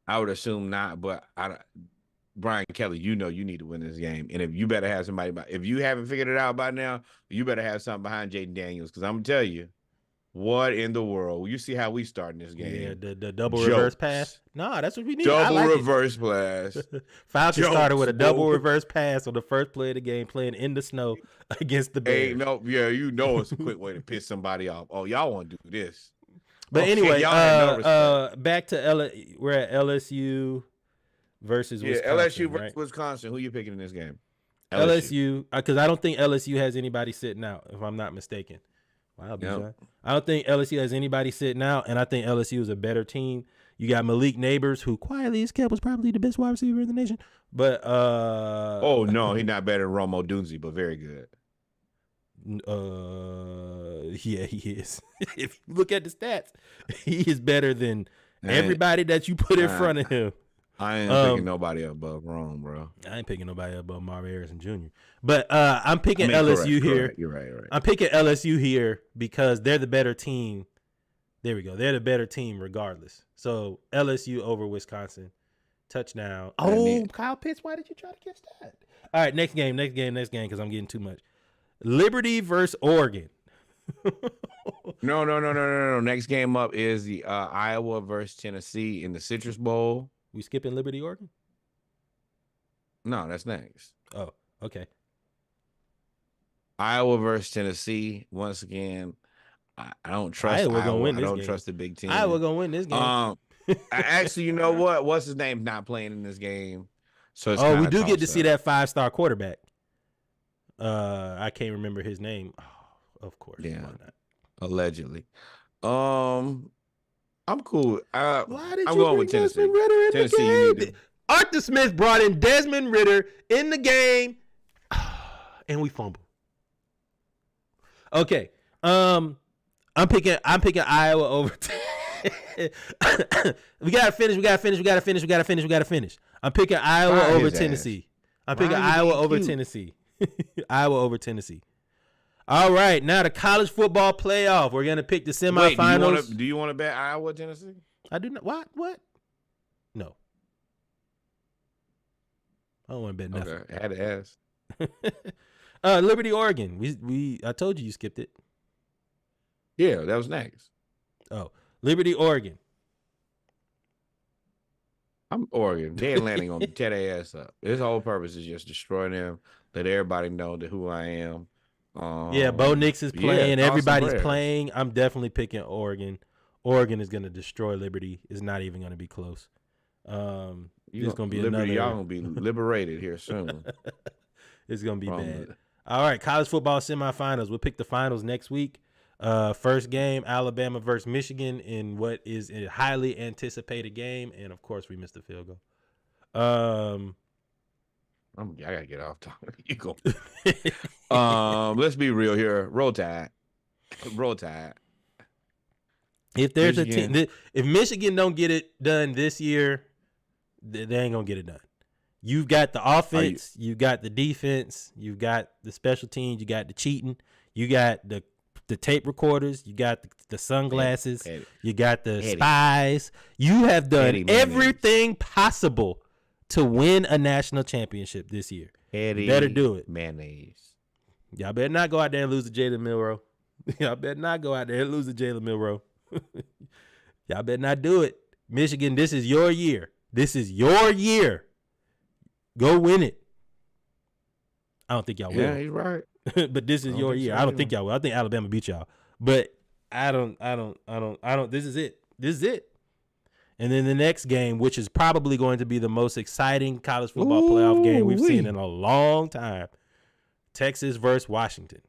I would assume not, but Brian Kelly, you need to win this game. And if you better have somebody, if you haven't figured it out by now, you better have something behind Jaden Daniels. Because I'm going to tell you, what in the world? You see how we starting this game. Yeah, the double reverse pass. No, that's what we need. Double reverse pass. Falcons started with a double reverse pass on the first play of the game, playing in the snow against the Bears. It's a quick way to piss somebody off. Oh, y'all want to do this. But anyway, back to we're at LSU versus Wisconsin. LSU versus Wisconsin. Who you picking in this game? LSU, because I don't think LSU has anybody sitting out, if I'm not mistaken. Wow, Bijan. I don't think LSU has anybody sitting out, and I think LSU is a better team. You got Malik Neighbors, who quietly as kept was probably the best wide receiver in the nation. But oh no, he's not better than Romo Dunze, but very good. Yeah, he is. If you look at the stats, he is better than everybody that you put in front of him. I ain't picking nobody above Rome, bro. I ain't picking nobody above Marvin Harrison Jr. But I'm picking LSU here. Correct. You're right. I'm picking LSU here because they're the better team. There we go. They're the better team regardless. So LSU over Wisconsin. Touchdown. Oh, Kyle Pitts, why did you try to catch that? All right, next game, because I'm getting too much. Liberty versus Oregon. No. Next game up is the Iowa versus Tennessee in the Citrus Bowl. We skipping Liberty, Oregon? No, that's next. Oh, okay. Iowa versus Tennessee. Once again, I don't trust Iowa. Iowa. Win this I don't game. trust the Big Ten. Iowa gonna win this game. Actually, you know what? What's his name? Not playing in this game. So it's we do get to see that 5-star quarterback. I can't remember his name. Oh, of course. Yeah. Why not? Allegedly. I'm cool. Why did I'm you going bring with Tennessee. Desmond Ritter in Tennessee, the game? Arthur Smith brought in Desmond Ritter in the game, and we fumbled. Okay. I'm picking Iowa over. We gotta finish. I'm picking Iowa over Tennessee. Iowa over Tennessee. Iowa over Tennessee. All right, now the college football playoff. We're gonna pick the semifinals. Wait, do you want to bet Iowa, Tennessee? I do not. What? No. I don't want to bet nothing. Okay, I had to ask. Liberty, Oregon. I told you skipped it. Yeah, that was next. Oh, Liberty, Oregon. I'm Oregon. They ain't landing on tear their ass up. His whole purpose is just destroy them, let everybody know that who I am. Yeah, Bo Nix is playing. Everybody's playing. I'm definitely picking Oregon. Oregon is going to destroy Liberty. It's not even going to be close. It's going to be Liberty. Y'all going to be liberated here soon. It's going to be bad. All right, college football semifinals. We'll pick the finals next week. First game, Alabama versus Michigan in what is a highly anticipated game. And, of course, we missed the field goal. I gotta get off topic. You go. Let's be real here. Roll Tide. If there's Michigan. A team, if Michigan don't get it done this year, they ain't gonna get it done. You've got the offense, you've got the defense, you've got the special teams, you got the cheating, you got the tape recorders, you got the sunglasses, you got the spies. You have done everything possible to win a national championship this year. You better do it. Mayonnaise. Y'all better not go out there and lose to Jalen Milroe. Y'all better not go out there and lose to Jalen Milroe. Y'all better not do it. Michigan, this is your year. Go win it. I don't think y'all will. Yeah, he's right. But this is your year. I don't think y'all will. I think Alabama beat y'all. But I don't. This is it. And then the next game, which is probably going to be the most exciting college football playoff game we've seen in a long time. Texas versus Washington.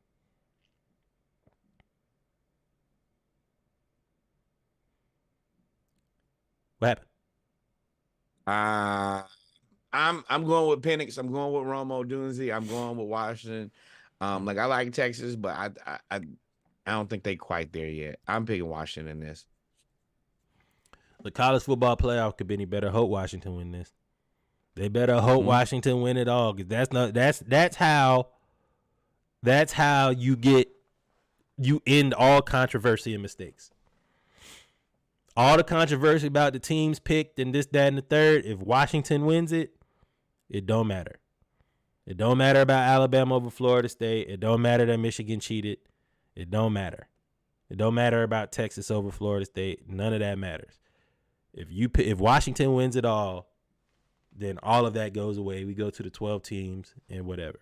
What happened? I'm going with Penix. I'm going with Romo Dunze. I'm going with Washington. I like Texas, but I don't think they quite there yet. I'm picking Washington in this. The college football playoff could be any better. Hope Washington win this. They better hope Washington win it all, because that's how you end all controversy and mistakes. All the controversy about the teams picked and this, that, and the third. If Washington wins it, it don't matter. It don't matter about Alabama over Florida State. It don't matter that Michigan cheated. It don't matter. It don't matter about Texas over Florida State. None of that matters. If Washington wins it all, then all of that goes away. We go to the 12 teams and whatever.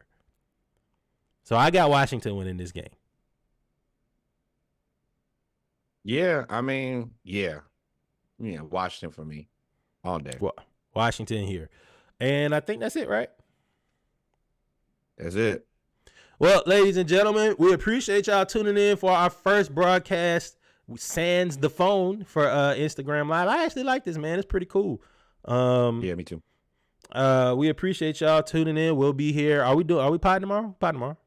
So I got Washington winning this game. Yeah, Washington for me all day. Washington here. And I think that's it, right? That's it. Well, ladies and gentlemen, we appreciate y'all tuning in for our first broadcast. Sans the phone for Instagram Live. I actually like this, man. It's pretty cool. Yeah, me too. We appreciate y'all tuning in. We'll be here. Are we potting tomorrow? Potting tomorrow.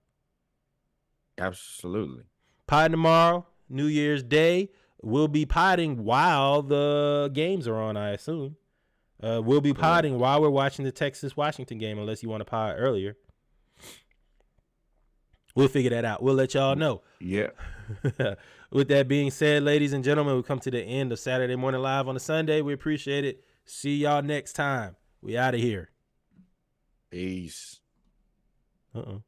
Absolutely. Pod tomorrow, New Year's Day. We'll be potting while the games are on, I assume. We'll be potting while we're watching the Texas-Washington game, unless you want to pod earlier. We'll figure that out. We'll let y'all know. Yeah. With that being said, ladies and gentlemen, we come to the end of Saturday Morning Live on a Sunday. We appreciate it. See y'all next time. We out of here. Peace. Uh-oh.